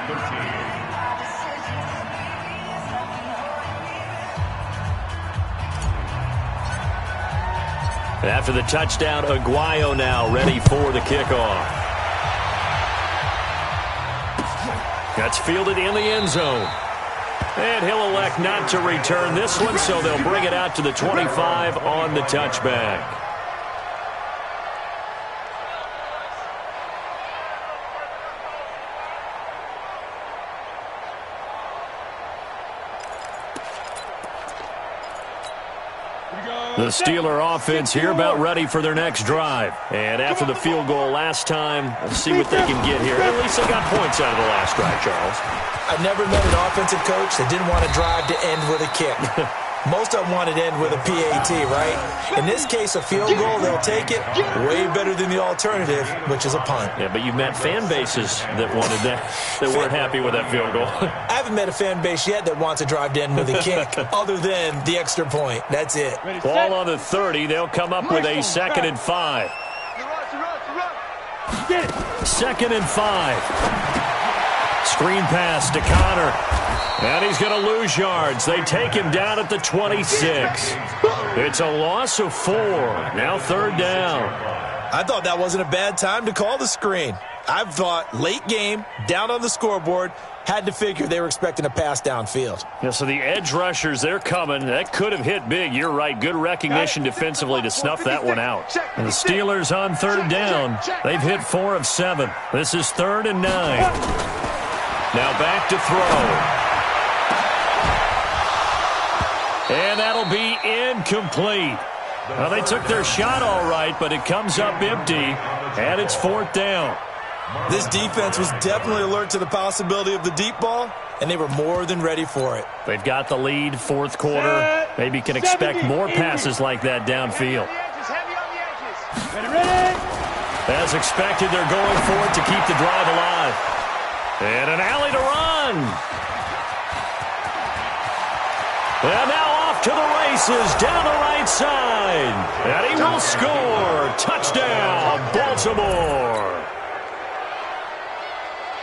13. After the touchdown, Aguayo now ready for the kickoff. That's fielded in the end zone. And he'll elect not to return this one, so they'll bring it out to the 25 on the touchback. The Steeler offense here about ready for their next drive. And after the field goal last time, let's see what they can get here. At least they got points out of the last drive, Charles. I've never met an offensive coach that didn't want to drive to end with a kick. Most of them wanted to end with a PAT, right? In this case, a field goal, they'll take it. Way better than the alternative, which is a punt. Yeah, but you've met fan bases that wanted that, that weren't happy with that field goal. I haven't met a fan base yet that wants to drive to end with a kick, other than the extra point. That's it. Ball on the 30. They'll come up with a 2nd and 5. 2nd and 5. Screen pass to Connor. And he's going to lose yards. They take him down at the 26. It's a loss of 4. Now 3rd down. I thought that wasn't a bad time to call the screen. I've thought late game, down on the scoreboard, had to figure they were expecting a pass downfield. Yeah, so the edge rushers, they're coming. That could have hit big. You're right. Good recognition defensively to snuff that one out. And the Steelers on third down. They've hit 4 of 7. This is 3rd and 9. Now back to throw. And that'll be incomplete. Well, they took their shot all right, but it comes up empty, and it's 4th down. This defense was definitely alert to the possibility of the deep ball, and they were more than ready for it. They've got the lead, 4th quarter. Maybe can expect more passes like that downfield. As expected, they're going for it to keep the drive alive. And an alley to run. And now off to the races down the right side. And he will score. Touchdown, Baltimore.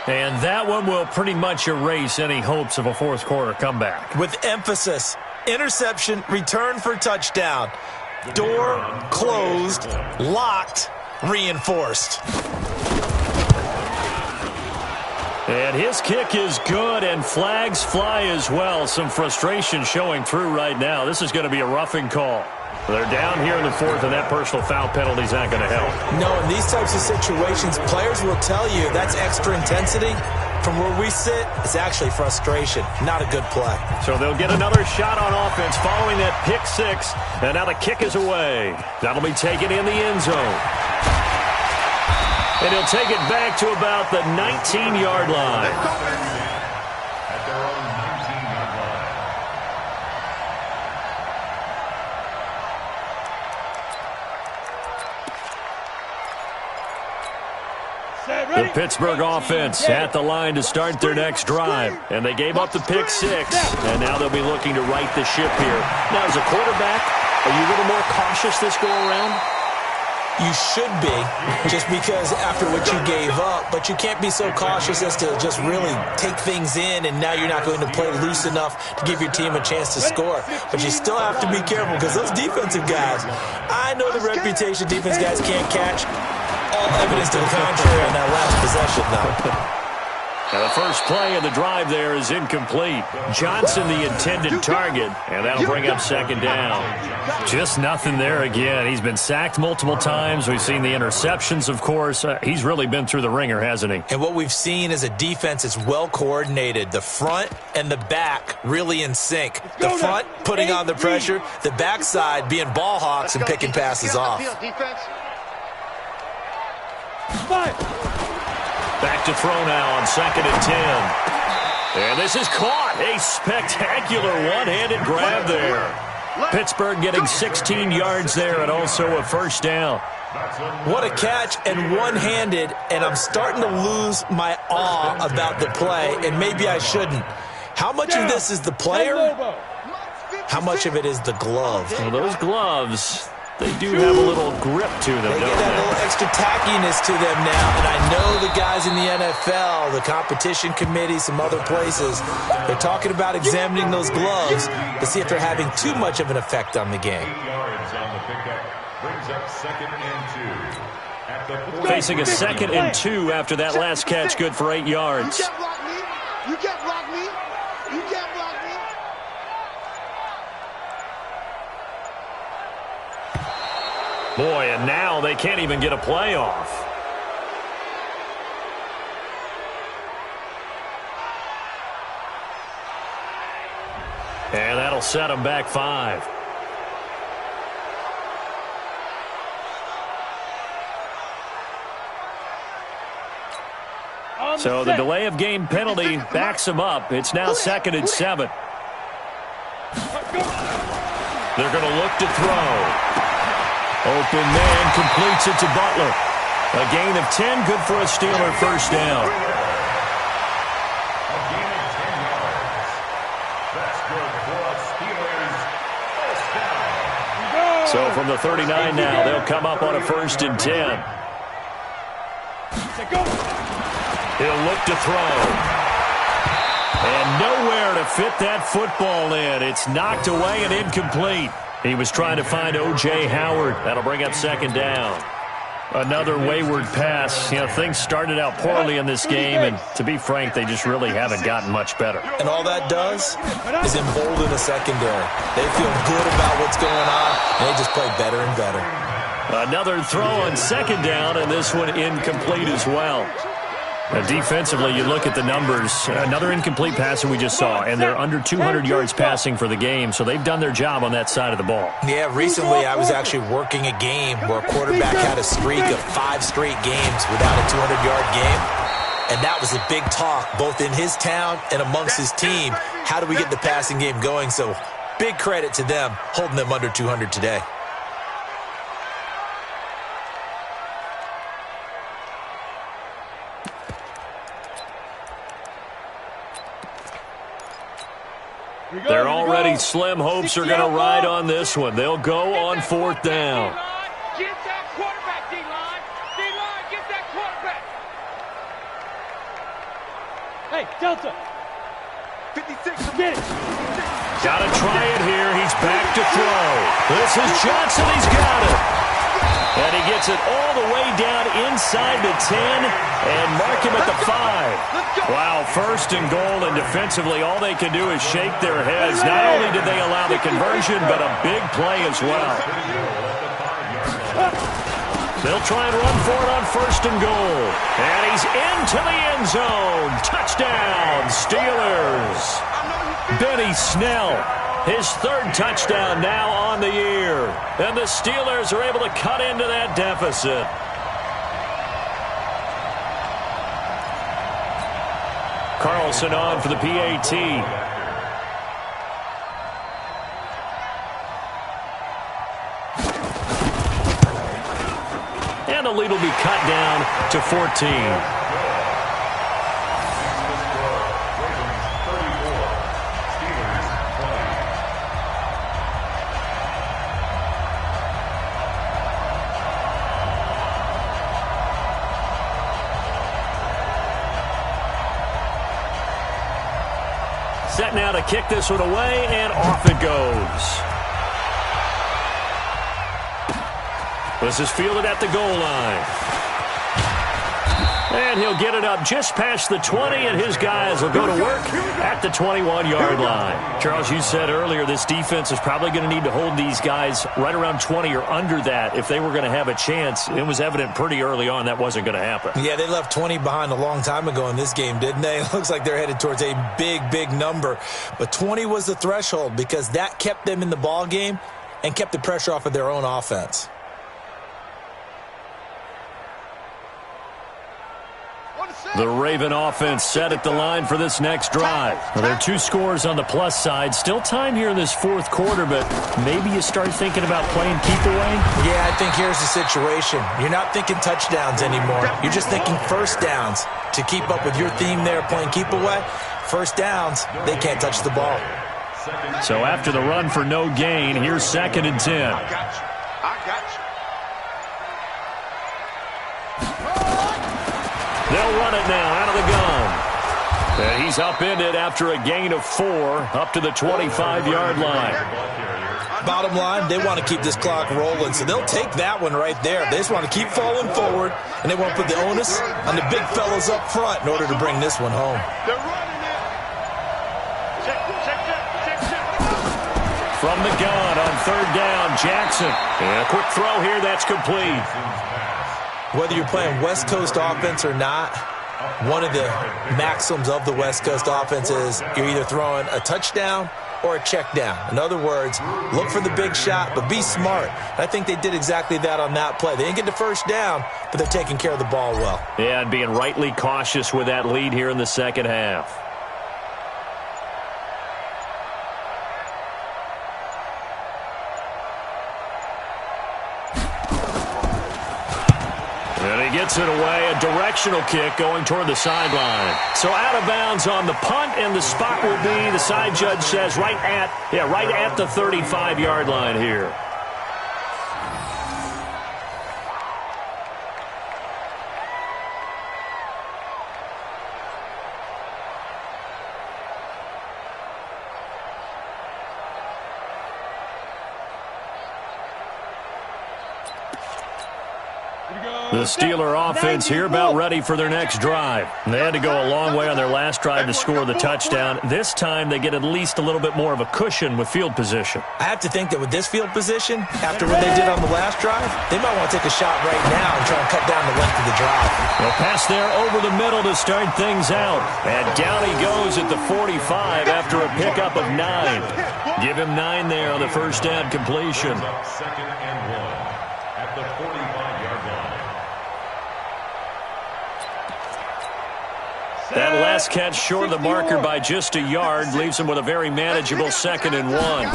And that one will pretty much erase any hopes of a 4th quarter comeback. With emphasis, interception, return for touchdown. Door closed, locked, reinforced. And his kick is good, and flags fly as well. Some frustration showing through right now. This is going to be a roughing call. They're down here in the 4th, and that personal foul penalty is not going to help. No, in these types of situations, players will tell you that's extra intensity. From where we sit, it's actually frustration, not a good play. So they'll get another shot on offense following that pick 6, and now the kick is away. That'll be taken in the end zone. And he'll take it back to about the 19-yard line. At their own 19-yard line. The Pittsburgh offense at the line to start their next drive. And they gave up the pick 6, and now they'll be looking to right the ship here. Now, as a quarterback, are you a little more cautious this go-around? You should be, just because after what you gave up, but you can't be so cautious as to just really take things in, and now you're not going to play loose enough to give your team a chance to score. But you still have to be careful, because those defensive guys, I know the reputation defense guys can't catch. All evidence to the contrary on that last possession, though. Now the first play of the drive there is incomplete. Johnson the intended target, and that'll bring up 2nd down. Just nothing there again. He's been sacked multiple times. We've seen the interceptions, of course. He's really been through the ringer, hasn't he? And what we've seen is a defense that's well coordinated. The front and the back really in sync. The front putting on the pressure, the backside being ball hawks and picking passes off. Back to throw now on 2nd and 10. And this is caught. A spectacular one-handed grab there. Pittsburgh getting 16 yards there and also a 1st down. What a catch and one-handed, and I'm starting to lose my awe about the play, and maybe I shouldn't. How much of this is the player? How much of it is the glove? Well, those gloves, they do have a little grip to them, They don't get that they? little extra tackiness to them now. And I know the guys in the NFL, the competition committee, some other places, they're talking about examining those gloves to see if they're having too much of an effect on the game. 8 yards on the pickup. Brings up 2nd and 2. At the 40. Facing a 2nd and 2 after that last catch, good for 8 yards. You can't block me. You can't block me. You can't block me. Boy, and now they can't even get a play off. And that'll set them back 5. So the delay of game penalty backs them up. It's now 2nd and 7. They're going to look to throw. Open man completes it to Butler. A gain of 10, good for a Steeler 1st down. A gain of 10 yards. That's good for a Steelers 1st down. So from the 39 now, they'll come up on a 1st and 10. He'll look to throw. And nowhere to fit that football in. It's knocked away and incomplete. He was trying to find O.J. Howard. That'll bring up 2nd down. Another wayward pass. You know, things started out poorly in this game, and to be frank, they just really haven't gotten much better. And all that does is embolden the secondary. They feel good about what's going on, and they just play better and better. Another throw on second down, and this one incomplete as well. Defensively, you look at the numbers. Another incomplete passing we just saw, and they're under 200 yards passing for the game, so they've done their job on that side of the ball. Yeah, recently I was actually working a game where a quarterback had a streak of 5 straight games without a 200-yard game, and that was a big talk both in his town and amongst his team. How do we get the passing game going? So big credit to them holding them under 200 today. They're already slim hopes are going to ride on this one. They'll go on fourth down. Get that quarterback, D-line. D-line, get that quarterback. Hey, Delta. 56. Get it. Got to try it here. He's back to throw. This is Johnson. He's got it. And he gets it all the way down inside the 10 and mark him at the 5. Wow, first and goal, and defensively all they can do is shake their heads. Not only did they allow the conversion, but a big play as well. They'll try and run for it on first and goal. And he's into the end zone. Touchdown, Steelers. Benny Snell. His third touchdown now on the year. And the Steelers are able to cut into that deficit. Carlson on for the PAT. And the lead will be cut down to 14. Set now to kick this one away, and off it goes. This is fielded at the goal line. And he'll get it up just past the 20, and his guys will go to work at the 21-yard line. Charles, you said earlier this defense is probably going to need to hold these guys right around 20 or under that if they were going to have a chance. It was evident pretty early on that wasn't going to happen. Yeah, they left 20 behind a long time ago in this game, didn't they? It looks like they're headed towards a big, big number. But 20 was the threshold because that kept them in the ball game and kept the pressure off of their own offense. The Raven offense set at the line for this next drive. Well, there are 2 scores on the plus side. Still time here in this fourth quarter, but maybe you start thinking about playing keep away? Yeah, I think here's the situation. You're not thinking touchdowns anymore. You're just thinking first downs. To keep up with your theme there, playing keep away, first downs, they can't touch the ball. So after the run for no gain, here's 2nd and 10. I got you. They'll run it now out of the gun. And he's upended after a gain of 4 up to the 25-yard line. Bottom line, they want to keep this clock rolling, so they'll take that one right there. They just want to keep falling forward, and they want to put the onus on the big fellas up front in order to bring this one home. They're running it. Check. From the gun on 3rd down, Jackson. And a quick throw here, that's complete. Whether you're playing West Coast offense or not, one of the maxims of the West Coast offense is you're either throwing a touchdown or a check down. In other words, look for the big shot, but be smart. I think they did exactly that on that play. They didn't get the first down, but they're taking care of the ball well. Yeah, and being rightly cautious with that lead here in the second half. And he gets it away, a directional kick going toward the sideline. So out of bounds on the punt, and the spot will be, the side judge says, right at the 35-yard line here. The Steeler offense here about ready for their next drive. They had to go a long way on their last drive to score the touchdown. This time they get at least a little bit more of a cushion with field position. I have to think that with this field position, after what they did on the last drive, they might want to take a shot right now and try and cut down the length of the drive. They'll pass there over the middle to start things out. And down he goes at the 45 after a pickup of 9. Give him 9 there on the first down completion. Second and 1 at the 45-yard line. That last catch short of the marker by just a yard leaves him with a very manageable 2nd and 1. On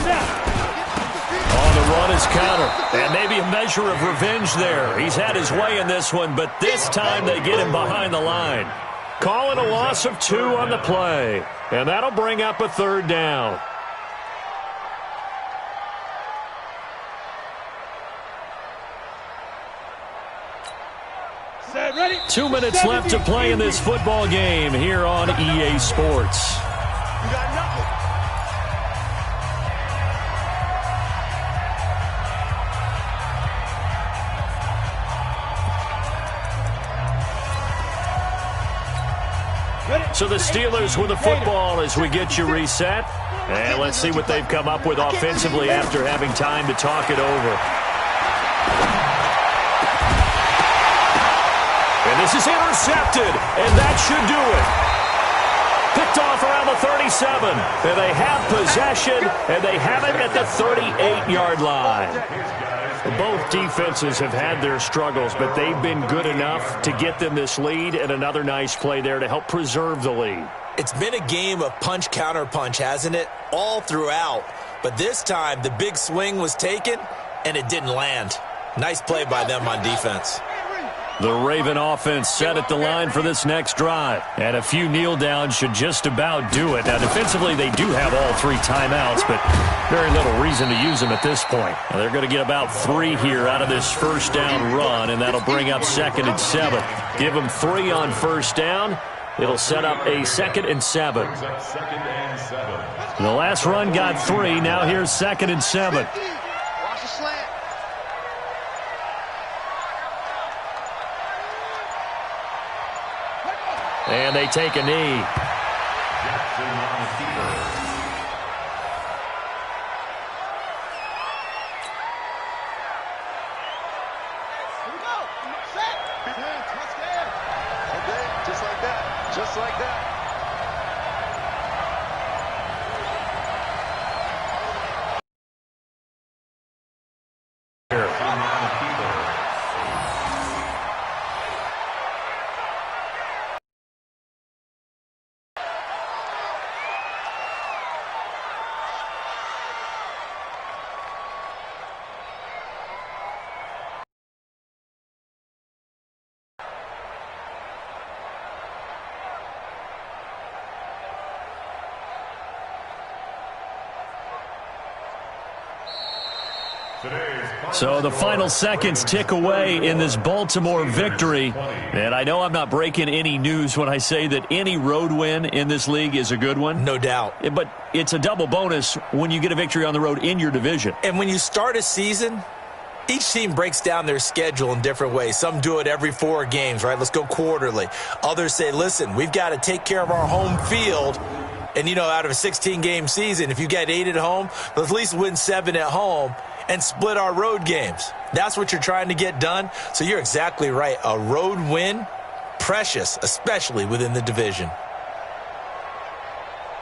the run is counter. And maybe a measure of revenge there. He's had his way in this one, but this time they get him behind the line. Call it a loss of 2 on the play. And that'll bring up a 3rd down. Ready? 2 minutes left to play in this football game here on EA Sports. You got nothing. So the Steelers with the football as we get you reset. And let's see what they've come up with offensively after having time to talk it over. And this is intercepted, and that should do it. Picked off around the 37, and they have possession, and they have it at the 38-yard line. Both defenses have had their struggles, but they've been good enough to get them this lead, and another nice play there to help preserve the lead. It's been a game of punch-counter-punch, hasn't it? All throughout. But this time, the big swing was taken, and it didn't land. Nice play by them on defense. The Raven offense set at the line for this next drive. And a few kneel downs should just about do it. Now, defensively, they do have all 3 timeouts, but very little reason to use them at this point. Now, they're going to get about 3 here out of this first down run, and that'll bring up 2nd and 7. Give them 3 on first down. It'll set up a 2nd and 7. The last run got 3. Now here's 2nd and 7. Watch the slant. And they take a knee. Just like that. Just like that. So the final seconds tick away in this Baltimore victory. And I know I'm not breaking any news when I say that any road win in this league is a good one. No doubt. But it's a double bonus when you get a victory on the road in your division. And when you start a season, each team breaks down their schedule in different ways. Some do it every 4 games, right? Let's go quarterly. Others say, listen, we've got to take care of our home field. And, you know, out of a 16-game season, if you get 8 at home, let's at least win 7 at home and split our road games. That's what you're trying to get done. So you're exactly right. A road win, precious, especially within the division.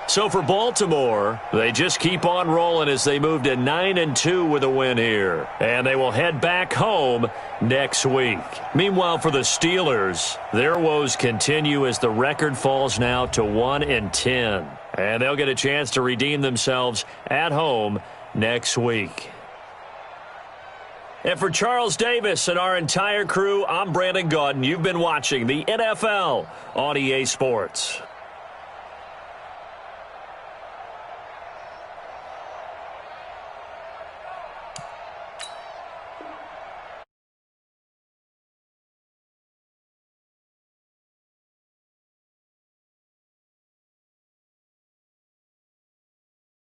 So for Baltimore, they just keep on rolling as they move to 9-2 with a win here. And they will head back home next week. Meanwhile, for the Steelers, their woes continue as the record falls now to 1-10. And they'll get a chance to redeem themselves at home next week. And for Charles Davis and our entire crew, I'm Brandon Gaudin. You've been watching the NFL on EA Sports.